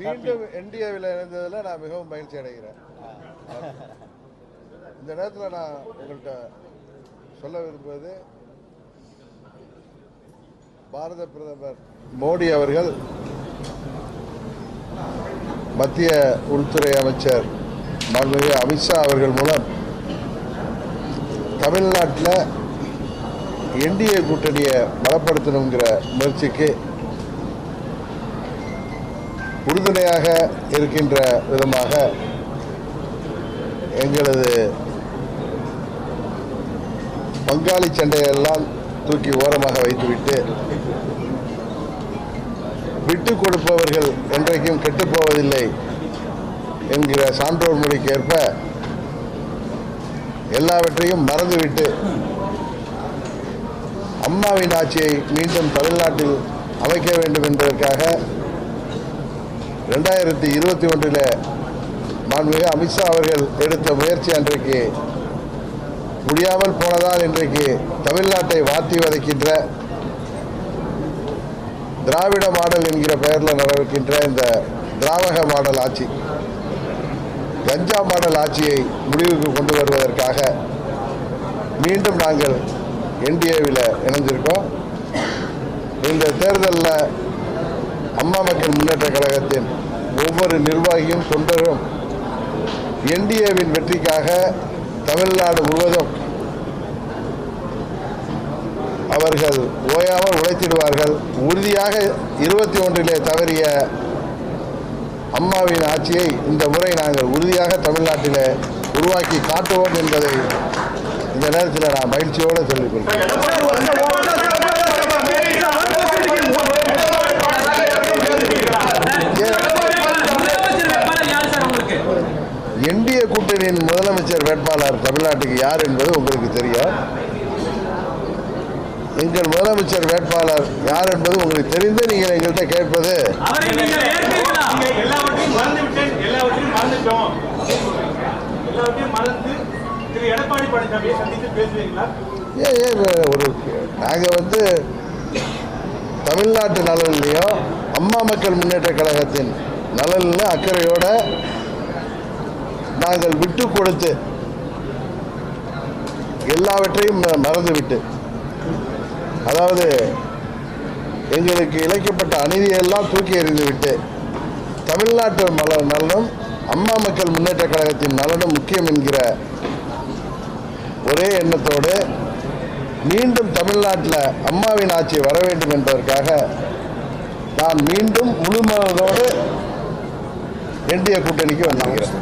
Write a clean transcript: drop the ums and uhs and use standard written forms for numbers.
மீண்டும் என்டிஏவில் இணைந்ததில் நான் மிகவும் மகிழ்ச்சி அடைகிறேன். இந்த நேரத்தில் நான் உங்கள்கிட்ட சொல்ல விரும்புவது, பாரத பிரதமர் மோடி அவர்கள் மத்திய உள்துறை அமைச்சர் மாண்புமிகு அமித்ஷா அவர்கள் மூலம் தமிழ்நாட்டில் என்டிஏ கூட்டணியை பலப்படுத்தணுங்கிற முயற்சிக்கு உறுதுணையாக இருக்கின்ற விதமாக எங்களது பங்காளி சண்டையெல்லாம் தூக்கி ஓரமாக வைத்துவிட்டு விட்டு கொடுப்பவர்கள் என்றைக்கும் கெட்டுப்போவதில்லை என்கிற சான்றோர் மொழிக்கேற்ப எல்லாவற்றையும் மறந்துவிட்டு அம்மாவின் ஆட்சியை மீண்டும் தமிழ்நாட்டில் அமைக்க வேண்டும் என்பதற்காக 2021 மாண்புமிகு அமித்ஷா அவர்கள் எடுத்த முயற்சி அன்றைக்கு முடியாமல் போனதால் இன்றைக்கு தமிழ்நாட்டை வாட்டி வதைக்கின்ற திராவிட மாடல் என்கிற பெயரில் நடக்கின்ற இந்த திராவக மாடல் ஆட்சி, கஞ்சா மாடல் ஆட்சியை முடிவுக்கு கொண்டு வருவதற்காக மீண்டும் நாங்கள் என்டிஏவில் இணைஞ்சிருக்கோம். இந்த தேர்தலில் அம்மா மக்கள் முன்னேற்ற கழகத்தின் ஒவ்வொரு நிர்வாகியும் தொண்டரும் என்டிஏவின் வெற்றிக்காக தமிழ்நாடு முழுவதும் அவர்கள் ஓயாமல் உழைத்திடுவார்கள். உறுதியாக 21 தவறிய அம்மாவின் ஆட்சியை இந்த முறை நாங்கள் உறுதியாக தமிழ்நாட்டில் உருவாக்கி காட்டுவோம் என்பதை இந்த நேரத்தில் நான் மகிழ்ச்சியோடு சொல்லிக்கொள்கிறேன். என்டிஏ கூட்டணியின் முதலமைச்சர் வேட்பாளர் தமிழ்நாட்டுக்கு யார் என்பது உங்களுக்கு தெரியும். எங்கள் முதலமைச்சர் வேட்பாளர் யார் என்பது உங்களுக்கு தெரிந்து நீங்கள் எங்கள்கிட்ட கேட்பது ஒரு நாங்கள் தமிழ்நாட்டு நலன்லையும் அம்மா மக்கள் முன்னேற்ற கழகத்தின் நலனில் அக்கறையோட நாங்கள் விட்டு கொடுத்து எல்லாவற்றையும் மறந்துவிட்டு, அதாவது எங்களுக்கு இழைக்கப்பட்ட அநீதியெல்லாம் தூக்கி எறிந்துவிட்டு தமிழ்நாட்டு நலனும் அம்மா மக்கள் முன்னேற்ற கழகத்தின் நலனும் முக்கியம் என்கிற ஒரே எண்ணத்தோடு மீண்டும் தமிழ்நாட்டில் அம்மாவின் ஆட்சி வர வேண்டும் என்பதற்காக நான் மீண்டும் முழு மனதோடு என்டிஏ கூட்டணிக்கு வந்திருக்கிறேன்.